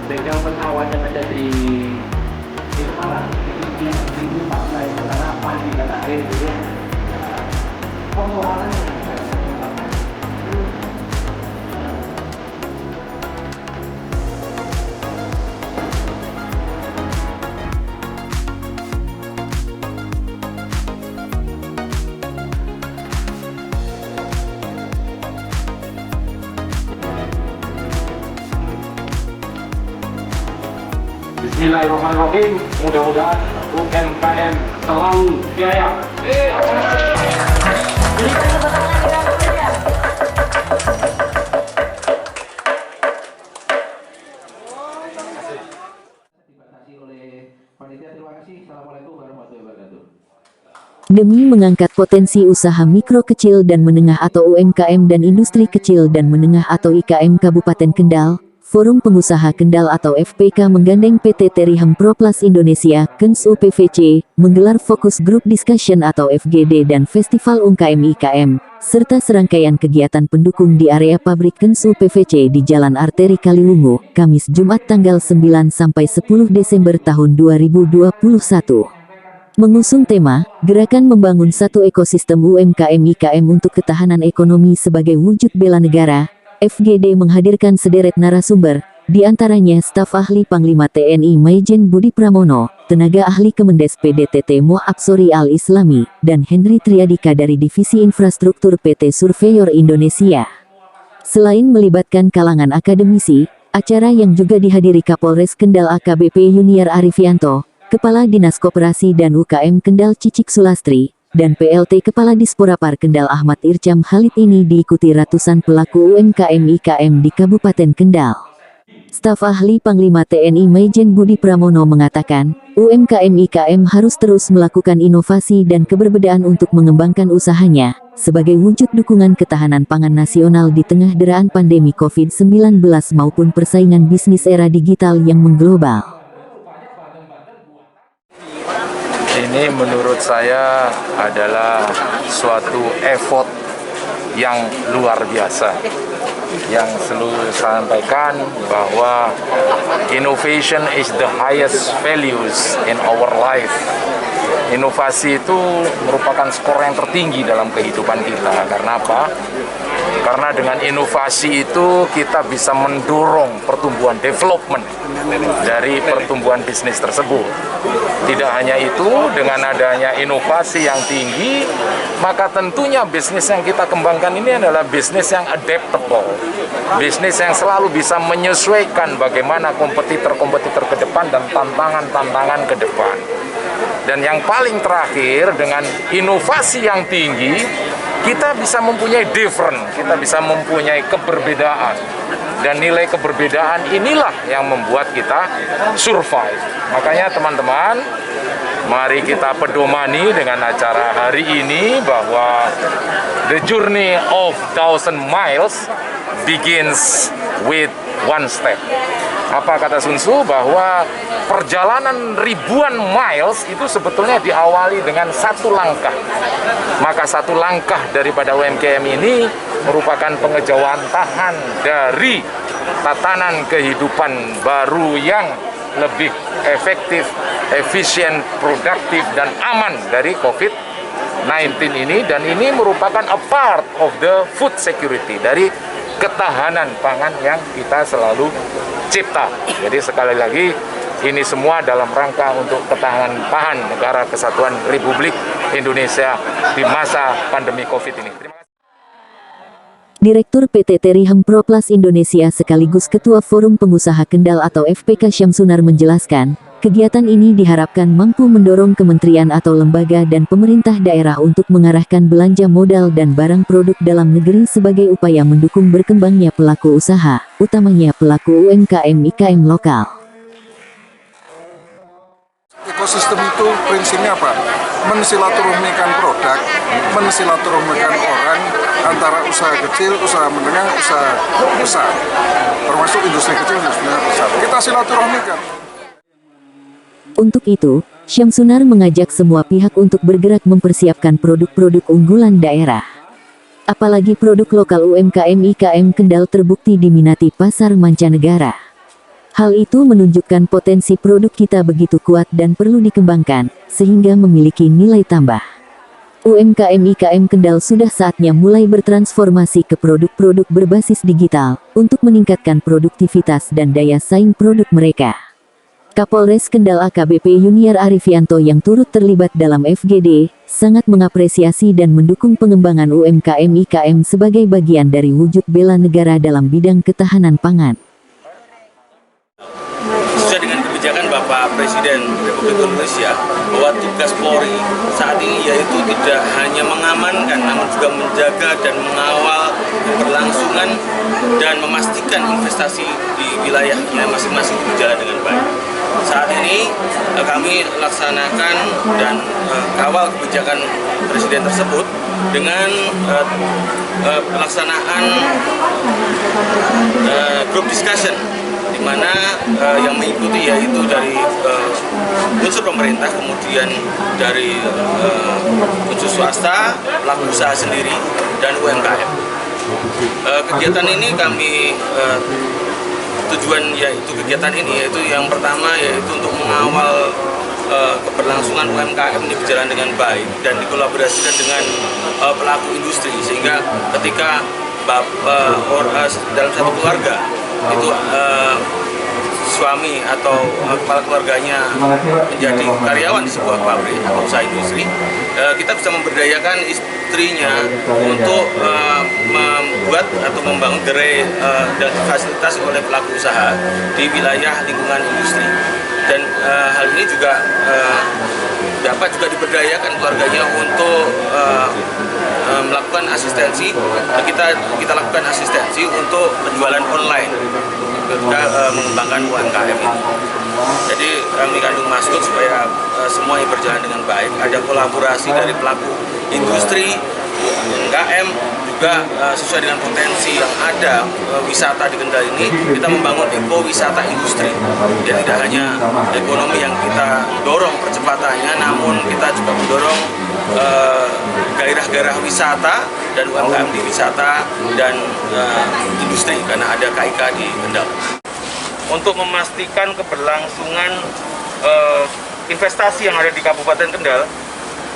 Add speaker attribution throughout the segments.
Speaker 1: Dengan pesawat yang ada di Malang di pantai karena pagi dan air itu pengelolaan Bismillahirrahmanirrahim. Mudah-mudahan UMKM selalu jaya.
Speaker 2: Demi mengangkat potensi usaha mikro kecil dan menengah atau UMKM dan industri kecil dan menengah atau IKM Kabupaten Kendal, Forum Pengusaha Kendal atau FPK menggandeng PT Terihem Proplas Indonesia, KENS UPVC, menggelar Focus Group Discussion atau FGD dan Festival UMKM IKM, serta serangkaian kegiatan pendukung di area pabrik KENS UPVC di Jalan Arteri Kaliwungu, Kamis Jumat tanggal 9 sampai 10 Desember tahun 2021. Mengusung tema, Gerakan Membangun Satu Ekosistem UMKM IKM untuk Ketahanan Ekonomi sebagai Wujud Bela Negara, FGD menghadirkan sederet narasumber, di antaranya staf ahli Panglima TNI Maijen Budi Pramono, tenaga ahli Kemendes PDTT Moh Absori Al-Islami, dan Henry Triadika dari Divisi Infrastruktur PT Surveyor Indonesia. Selain melibatkan kalangan akademisi, acara yang juga dihadiri Kapolres Kendal AKBP Yuniar Arifianto, Kepala Dinas Koperasi dan UKM Kendal Cicik Sulastri, dan PLT Kepala Disporapar Kendal Ahmad Ircam Khalid ini diikuti ratusan pelaku UMKM IKM di Kabupaten Kendal. Staf ahli Panglima TNI Maijen Budi Pramono mengatakan, UMKM IKM harus terus melakukan inovasi dan keberbedaan untuk mengembangkan usahanya, sebagai wujud dukungan ketahanan pangan nasional di tengah deraan pandemi COVID-19 maupun persaingan bisnis era digital yang mengglobal.
Speaker 3: Ini menurut saya adalah suatu effort yang luar biasa. Yang selalu sampaikan bahwa innovation is the highest values in our life. Inovasi itu merupakan skor yang tertinggi dalam kehidupan kita. Karena apa? Karena dengan inovasi itu kita bisa mendorong pertumbuhan development dari pertumbuhan bisnis tersebut. Tidak hanya itu, dengan adanya inovasi yang tinggi, maka tentunya bisnis yang kita kembangkan ini adalah bisnis yang adaptable. Bisnis yang selalu bisa menyesuaikan bagaimana kompetitor-kompetitor ke depan dan tantangan-tantangan ke depan. Dan yang paling terakhir, dengan inovasi yang tinggi, kita bisa mempunyai different, kita bisa mempunyai keberbedaan. Dan nilai keberbedaan inilah yang membuat kita survive. Makanya teman-teman, mari kita pedomani dengan acara hari ini bahwa the journey of 1,000 miles begins with one step. Apa kata Sun Tzu? Bahwa perjalanan ribuan miles itu sebetulnya diawali dengan satu langkah. Maka satu langkah daripada UMKM ini merupakan pengejawantahan dari tatanan kehidupan baru yang lebih efektif, efisien, produktif, dan aman dari COVID-19 ini. Dan ini merupakan a part of the food security, dari ketahanan pangan yang kita selalu cipta. Jadi sekali lagi, ini semua dalam rangka untuk ketahanan pangan Negara Kesatuan Republik Indonesia di masa pandemi COVID ini. Terima kasih.
Speaker 2: Direktur PT Terihem Proplas Indonesia sekaligus Ketua Forum Pengusaha Kendal atau FPK Syamsunar menjelaskan, kegiatan ini diharapkan mampu mendorong kementerian atau lembaga dan pemerintah daerah untuk mengarahkan belanja modal dan barang produk dalam negeri sebagai upaya mendukung berkembangnya pelaku usaha, utamanya pelaku UMKM IKM lokal.
Speaker 4: Ekosistem itu prinsipnya apa? Mensilaturahmikan produk, mensilaturahmikan orang antara usaha kecil, usaha menengah, usaha besar, termasuk industri kecil, industri besar. Kita silaturahmikan.
Speaker 2: Untuk itu, Syamsunar mengajak semua pihak untuk bergerak mempersiapkan produk-produk unggulan daerah. Apalagi produk lokal UMKM IKM Kendal terbukti diminati pasar mancanegara. Hal itu menunjukkan potensi produk kita begitu kuat dan perlu dikembangkan, sehingga memiliki nilai tambah. UMKM IKM Kendal sudah saatnya mulai bertransformasi ke produk-produk berbasis digital, untuk meningkatkan produktivitas dan daya saing produk mereka. Kapolres Kendal AKBP Yuniar Arifianto yang turut terlibat dalam FGD, sangat mengapresiasi dan mendukung pengembangan UMKM IKM sebagai bagian dari wujud bela negara dalam bidang ketahanan pangan.
Speaker 5: Sesuai dengan kebijakan Bapak Presiden Republik Indonesia bahwa tugas Polri saat ini yaitu tidak hanya mengamankan namun juga menjaga dan mengawal keberlangsungan dan memastikan investasi di wilayahnya masing-masing berjalan dengan baik. Saat ini kami laksanakan dan kawal kebijakan Presiden tersebut dengan pelaksanaan group discussion, di mana yang mengikuti yaitu dari unsur pemerintah, kemudian dari unsur swasta, pelaku usaha sendiri, dan UMKM. Kegiatan ini kami tujuan yaitu kegiatan ini yaitu yang pertama yaitu untuk mengawal keberlangsungan UMKM ini berjalan dengan baik dan dikolaborasikan dengan pelaku industri, sehingga ketika dalam satu keluarga itu suami atau kepala keluarganya menjadi karyawan di sebuah pabrik atau usaha industri, kita bisa memberdayakan istrinya untuk membuat atau membangun gerai dan fasilitas oleh pelaku usaha di wilayah lingkungan industri. Dan hal ini juga dapat juga diberdayakan keluarganya untuk melakukan asistensi. Kita lakukan asistensi untuk penjualan online ketika mengembangkan UMKM ini. Jadi kami kandung maksud supaya semuanya berjalan dengan baik. Ada kolaborasi dari pelaku industri, UMKM, juga sesuai dengan potensi yang ada wisata di Kendal ini, kita membangun ekowisata industri. Ya, tidak hanya ekonomi yang kita dorong percepatannya, namun kita juga mendorong gairah-gairah wisata dan UMKM di wisata dan industri, karena ada KIK di Kendal. Untuk memastikan keberlangsungan investasi yang ada di Kabupaten Kendal,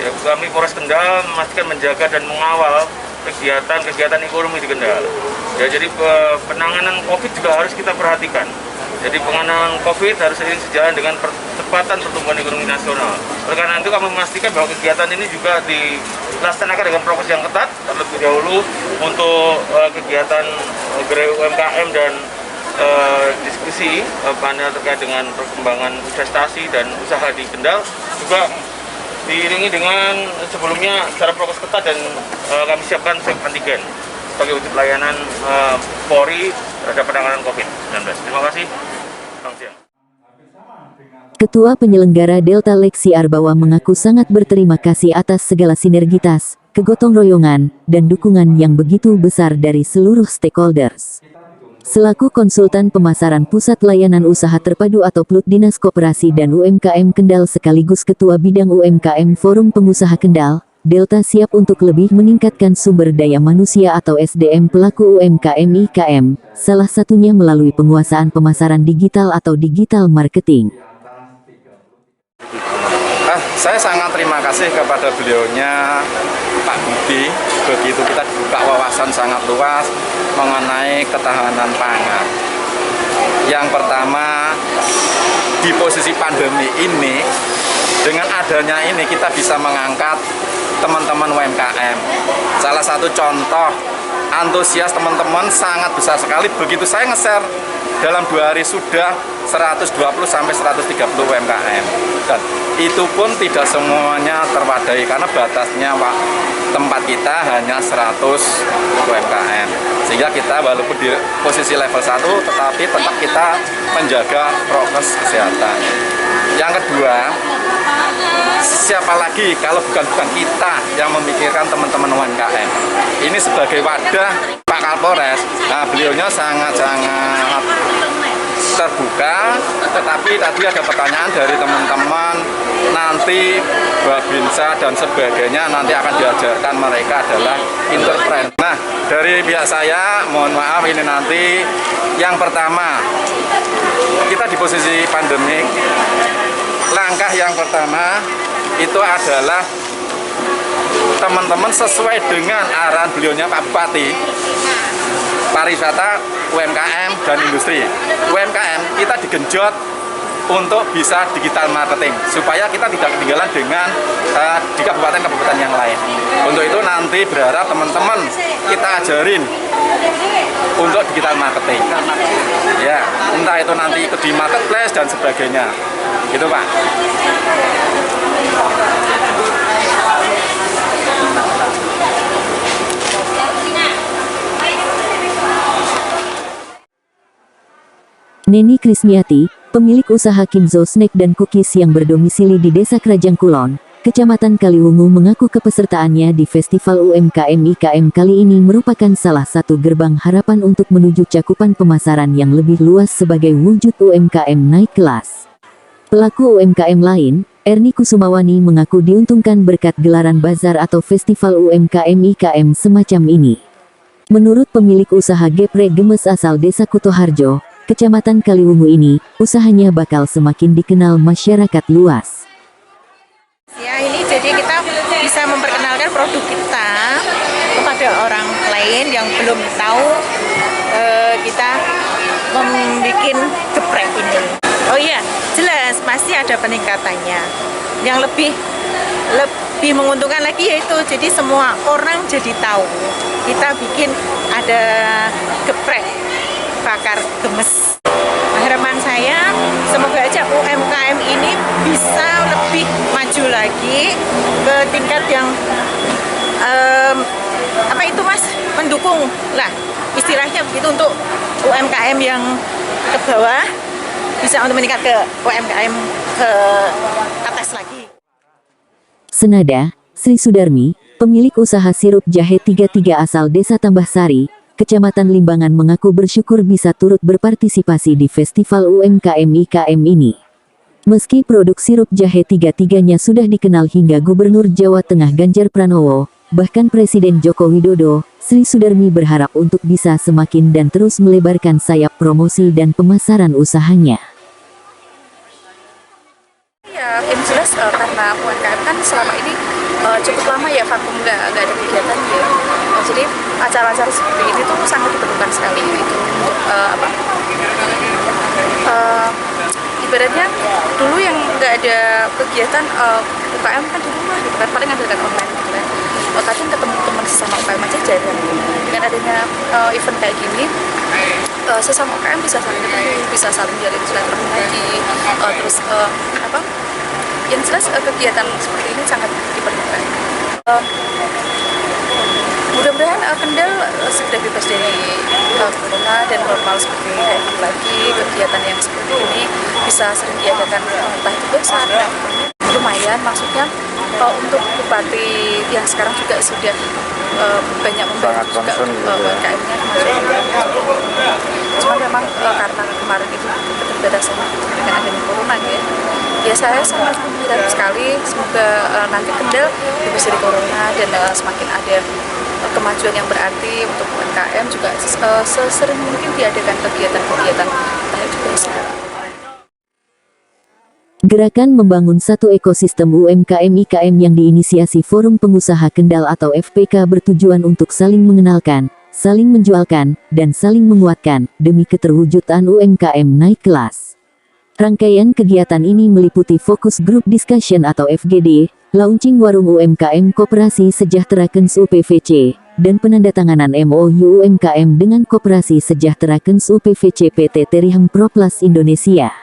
Speaker 5: ya, kami Polres Kendal memastikan menjaga dan mengawal kegiatan ekonomi di Kendal. Ya, jadi penanganan COVID juga harus kita perhatikan. Jadi penanganan COVID harus seiring sejalan dengan percepatan pertumbuhan ekonomi nasional. Oleh karena itu kami memastikan bahwa kegiatan ini juga dilaksanakan dengan prokes yang ketat terlebih dahulu untuk kegiatan gerai UMKM dan diskusi panel terkait dengan perkembangan investasi dan usaha di Kendal juga diiringi dengan sebelumnya secara prokes ketat, dan kami siapkan swab antigen sebagai wujud pelayanan Polri terhadap penanganan COVID-19. Terima kasih. Selamat siang.
Speaker 2: Ketua penyelenggara Delta Lexi Arbawa mengaku sangat berterima kasih atas segala sinergitas, kegotong royongan, dan dukungan yang begitu besar dari seluruh stakeholders. Selaku konsultan pemasaran Pusat Layanan Usaha Terpadu atau PLUT Dinas Koperasi dan UMKM Kendal sekaligus Ketua Bidang UMKM Forum Pengusaha Kendal, Delta siap untuk lebih meningkatkan sumber daya manusia atau SDM pelaku UMKM IKM, salah satunya melalui penguasaan pemasaran digital atau digital marketing.
Speaker 3: Saya sangat terima kasih kepada beliaunya Pak Budi, begitu kita dibuka wawasan sangat luas mengenai ketahanan pangan. Yang pertama, di posisi pandemi ini, dengan adanya ini kita bisa mengangkat teman-teman UMKM. Salah satu contoh, antusias teman-teman sangat besar sekali. Begitu saya nge-share, dalam 2 hari sudah 120 sampai 130 UMKM. Dan itu pun tidak semuanya terwadai karena batasnya tempat kita hanya 100 UMKM. Sehingga kita walaupun di posisi level 1 tetapi tetap kita menjaga prokes kesehatan. Yang kedua, siapa lagi kalau bukan kita yang memikirkan teman-teman UMKM. Ini sebagai wadah Pak Kapolres, nah beliaunya sangat terbuka, tetapi tadi ada pertanyaan dari teman-teman, nanti Babinsa dan sebagainya nanti akan diajarkan mereka adalah entrepreneur. Nah, dari pihak saya, mohon maaf ini nanti yang pertama, kita di posisi pandemik, langkah yang pertama itu adalah teman-teman sesuai dengan arahan beliaunya Pak Bupati, pariwisata, UMKM, dan industri. UMKM kita digenjot untuk bisa digital marketing, supaya kita tidak ketinggalan dengan di kabupaten-kabupaten yang lain. Untuk itu nanti berharap teman-teman kita ajarin untuk digital marketing. Ya, entah itu nanti ikut di marketplace dan sebagainya. Gitu, Pak.
Speaker 2: Neni Krismiati, pemilik usaha Kimzo Snack dan Cookies yang berdomisili di Desa Kerajang Kulon, Kecamatan Kaliwungu, mengaku kepesertaannya di Festival UMKM IKM kali ini merupakan salah satu gerbang harapan untuk menuju cakupan pemasaran yang lebih luas sebagai wujud UMKM naik kelas. Pelaku UMKM lain, Erni Kusumawani, mengaku diuntungkan berkat gelaran bazar atau Festival UMKM IKM semacam ini. Menurut pemilik usaha geprek gemes asal Desa Kutoharjo, Kecamatan Kaliwungu ini, usahanya bakal semakin dikenal masyarakat luas.
Speaker 6: Ya, ini jadi kita bisa memperkenalkan produk kita kepada orang lain yang belum tahu kita membuat geprek ini. Oh iya, jelas pasti ada peningkatannya. Yang lebih menguntungkan lagi yaitu jadi semua orang jadi tahu kita bikin ada geprek bakar gemes. Harapan saya semoga aja UMKM ini bisa lebih maju lagi ke tingkat yang mendukung lah, istilahnya begitu, untuk UMKM yang ke bawah bisa untuk meningkat ke UMKM ke atas lagi.
Speaker 2: Senada, Sri Sudarmi, pemilik usaha sirup jahe 33 asal Desa Tambah Sari, Kecamatan Limbangan, mengaku bersyukur bisa turut berpartisipasi di Festival UMKM IKM ini. Meski produk sirup jahe 33-nya sudah dikenal hingga Gubernur Jawa Tengah Ganjar Pranowo, bahkan Presiden Joko Widodo, Sri Sudarmi berharap untuk bisa semakin dan terus melebarkan sayap promosi dan pemasaran usahanya.
Speaker 7: Ya, yang jelas karena UMKM kan selama ini cukup lama ya vakum, nggak ada kegiatan ya. Jadi acara-acara seperti ini tuh sangat diperlukan sekali itu untuk ibaratnya dulu yang nggak ada kegiatan UKM kan di rumah gitu kan, paling ngadakan online gitu kan. Kadang ketemu teman sesama UKM aja jarang. Dengan adanya event kayak gini, sesama UKM bisa saling ketemu, bisa saling jalin silaturahmi lagi, terus yang jelas kegiatan seperti ini sangat diperlukan. Mudah-mudahan Kendal segera bebas dari corona dan normal seperti lagi, kegiatan yang seperti ini bisa sering diadakan, entah itu besar, lumayan maksudnya untuk bupati yang sekarang juga sudah banyak membantu juga UMKM-nya. Cuma memang karena kemarin itu keterbatasan dengan adanya corona ya saya sangat berharap sekali semoga nanti Kendal bebas dari corona dan semakin ada kemajuan yang berarti untuk UMKM, juga sesering mungkin diadakan kegiatan-kegiatan baik juga sekarang.
Speaker 2: Gerakan membangun satu ekosistem UMKM IKM yang diinisiasi Forum Pengusaha Kendal atau FPK bertujuan untuk saling mengenalkan, saling menjualkan, dan saling menguatkan demi keterwujudan UMKM naik kelas. Rangkaian kegiatan ini meliputi fokus group discussion atau FGD, launching warung UMKM Koperasi Sejahtera Kens UPVC, dan penandatanganan MOU UMKM dengan Koperasi Sejahtera Kens UPVC PT Terihang Proplas Indonesia.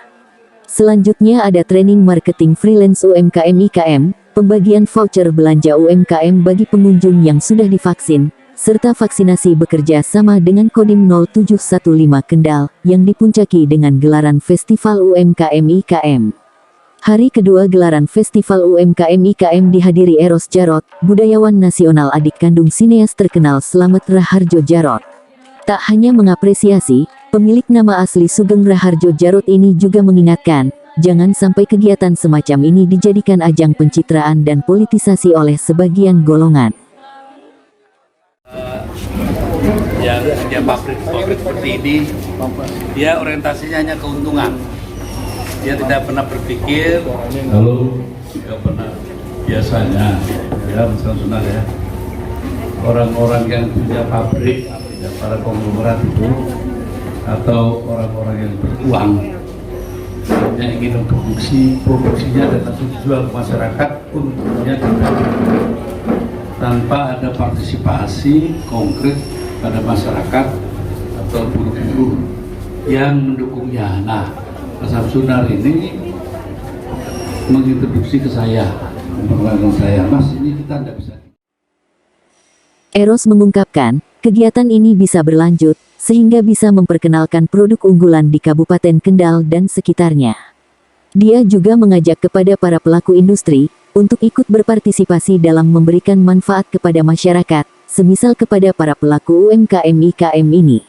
Speaker 2: Selanjutnya ada training marketing freelance UMKM IKM, pembagian voucher belanja UMKM bagi pengunjung yang sudah divaksin, serta vaksinasi bekerja sama dengan Kodim 0715 Kendal, yang dipuncaki dengan gelaran Festival UMKM IKM. Hari kedua gelaran Festival UMKM IKM dihadiri Eros Jarot, budayawan nasional adik kandung sineas terkenal Slamet Raharjo Jarot. Tak hanya mengapresiasi, Pemilik nama asli Sugeng Raharjo Jarot ini juga mengingatkan, jangan sampai kegiatan semacam ini dijadikan ajang pencitraan dan politisasi oleh sebagian golongan.
Speaker 8: Yang dia pabrik seperti ini, dia orientasinya hanya keuntungan. Dia tidak pernah berpikir, lalu tidak pernah biasanya, ya misalnya ya, orang-orang yang punya pabrik, ya, para konglomerat itu, atau orang-orang yang beruang, yang ingin memproduksi produksinya dan langsung dijual ke masyarakat, untungnya tidak, tanpa ada partisipasi konkret pada masyarakat atau buruh-buruh yang mendukungnya. Nah, Mas Samsunar ini mengintroduksi ke saya, memperkenalkan saya, Mas ini kita tidak bisa.
Speaker 2: Eros mengungkapkan, kegiatan ini bisa berlanjut, sehingga bisa memperkenalkan produk unggulan di Kabupaten Kendal dan sekitarnya. Dia juga mengajak kepada para pelaku industri, untuk ikut berpartisipasi dalam memberikan manfaat kepada masyarakat, semisal kepada para pelaku UMKM IKM ini.